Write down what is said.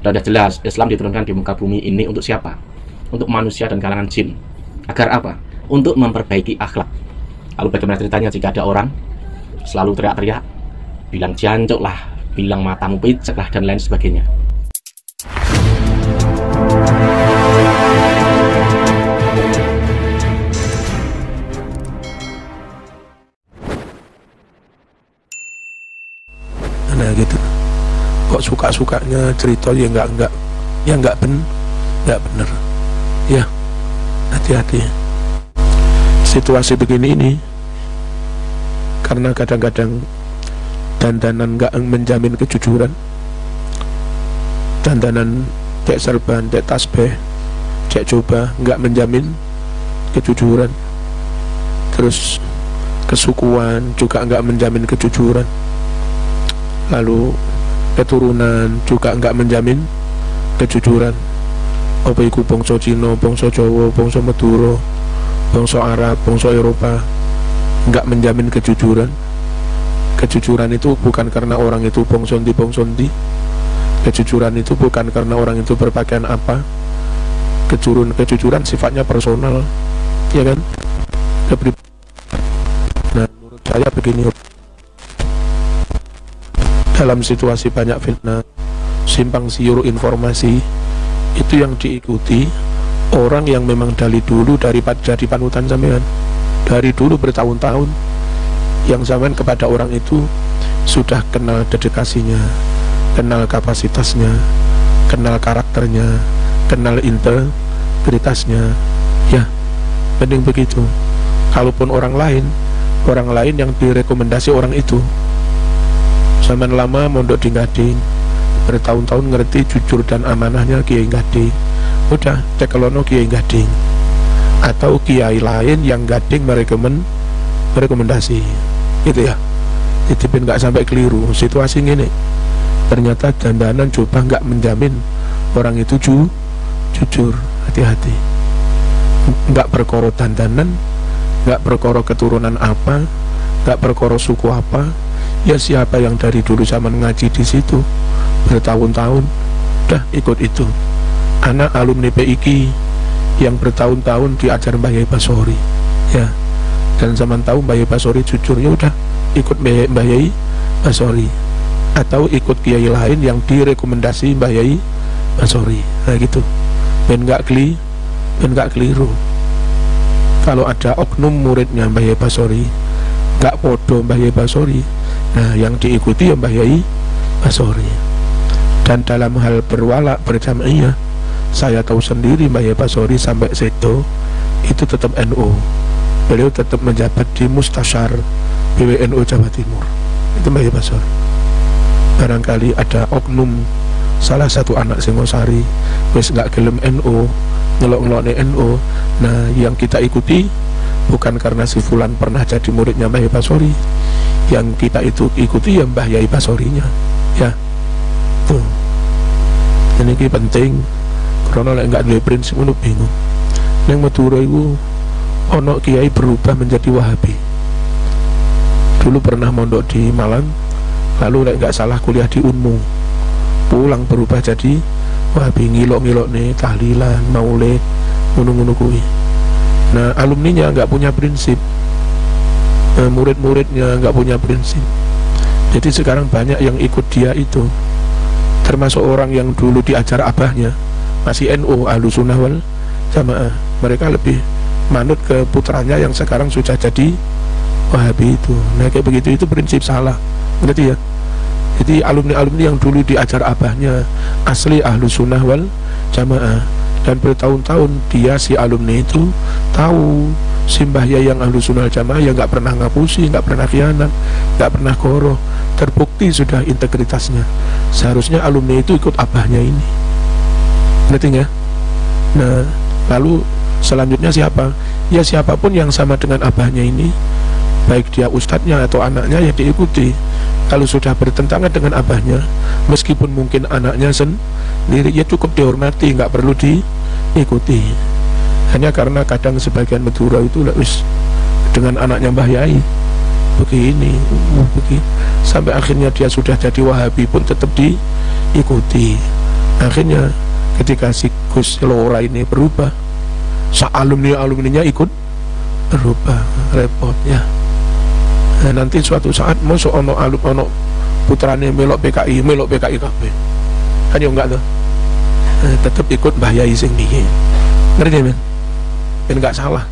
Dan sudah jelas Islam diturunkan di muka bumi ini untuk siapa? Untuk manusia dan kalangan jin. Agar apa? Untuk memperbaiki akhlak. Lalu bagaimana ceritanya jika ada orang selalu teriak-teriak, bilang jancuk lah, bilang matamu picek lah, dan lain sebagainya. Nah gitu, kok suka-sukanya cerita ya nggak bener ya. Hati-hati situasi begini ini, karena kadang-kadang dandanan nggak menjamin kejujuran. Dandanan cek serban, cek tasbih, cek coba nggak menjamin kejujuran. Terus kesukuan juga nggak menjamin kejujuran. Lalu keturunan juga nggak menjamin kejujuran. Apa iku bangsa Cina, bangsa Jawa, bangsa Madura, bangsa Arab, bangsa Eropa, nggak menjamin kejujuran. Kejujuran itu bukan karena orang itu bangsa ndi. Kejujuran itu bukan karena orang itu berpakaian apa. Kejujuran sifatnya personal, ya kan? Nah, menurut saya begini, dalam situasi banyak fitnah, simpang siur informasi, itu yang diikuti orang yang memang dari dulu jadi panutan sampean, dari dulu bertahun-tahun, yang sampean kepada orang itu sudah kenal dedikasinya, kenal kapasitasnya, kenal karakternya, kenal integritasnya, ya penting begitu. Kalaupun orang lain yang direkomendasi orang itu, zaman lama mondok di Gading, bertahun-tahun ngerti jujur dan amanahnya Kiai Gading, udah cekelono Kiai Gading, atau kiai lain yang Gading merekomendasi, gitu ya. Jadi nggak sampai keliru situasi ini. Ternyata dandanan coba nggak menjamin orang itu jujur. Hati-hati, nggak perkara dandanan, nggak perkara keturunan apa, nggak perkara suku apa. Ya siapa yang dari dulu zaman ngaji di situ bertahun-tahun, udah ikut itu. Anak alumni PIK yang bertahun-tahun diajar Mbah Yai Basori, ya, dan zaman tahu Mbah Yai Basori jujur, ya udah ikut Mbah Yai Basori, atau ikut kiai lain yang direkomendasi Mbah Yai Basori. Nah gitu, ben nggak keliru. Kalau ada oknum muridnya Mbah Yai Basori nggak podo Mbah Yai Basori, nah yang diikuti ya Mbah Yai Basori. Dan dalam hal berwala berjamaiyah, saya tahu sendiri Mbah Yai Basori sampai situ itu tetap NU. Beliau tetap menjabat di Mustasyar PWNU Jawa Timur. Itu Mbah Yai Basori. Barangkali ada oknum salah satu anak Singosari wis nggak gelem NU, ngelok-ngelokne NU, nah yang kita ikuti bukan karena si fulan pernah jadi muridnya Mbah Yai Basori, yang kita itu ikuti ya Mbah Yai Basorinya, ya tuh. Ini penting karena lek nggak duwe prinsip ngono bingung. Yang Madura itu ono kiai berubah menjadi Wahabi. Dulu pernah mondok di Malang, lalu lek nggak salah kuliah di Unmu, pulang berubah jadi Wahabi, ngilok-ngilok nih tahlilan, maulid, ngono-ngono kuwi. Nah alumninya nggak punya prinsip, murid-muridnya nggak punya prinsip. Jadi sekarang banyak yang ikut dia itu, termasuk orang yang dulu diajar abahnya masih NU, Ahlussunnah wal Jamaah. Mereka lebih manut ke putranya yang sekarang sudah jadi Wahabi itu. Nah kayak begitu itu prinsip salah, berarti ya. Jadi alumni-alumni yang dulu diajar abahnya asli Ahlussunnah wal Jamaah, dan bertahun-tahun dia si alumni itu tahu si Mbah Yai yang Ahlussunnah wal Jamaah, ya nggak pernah ngapusi, nggak pernah khianat, nggak pernah goroh, terbukti sudah integritasnya. Seharusnya alumni itu ikut abahnya ini, ngerti ya? Nah lalu selanjutnya siapa? Ya siapapun yang sama dengan abahnya ini, baik dia ustadznya atau anaknya, ya diikuti. Kalau sudah bertentangan dengan abahnya, meskipun mungkin anaknya sendiri, ya cukup dihormati, nggak perlu diikuti. Hanya karena kadang sebagian Madura itu wis dengan anaknya Mbah Yai begini, sampai akhirnya dia sudah jadi Wahabi pun tetap diikuti. Akhirnya ketika si Gus Lora ini berubah, alumninya ikut berubah, repotnya. Nah, nanti suatu saat masuk ono putrane melok PKI kabeh. Kan yo enggak tuh. Tetep ikut Mbah Yai sing piye. Ngerti men? Ben enggak salah.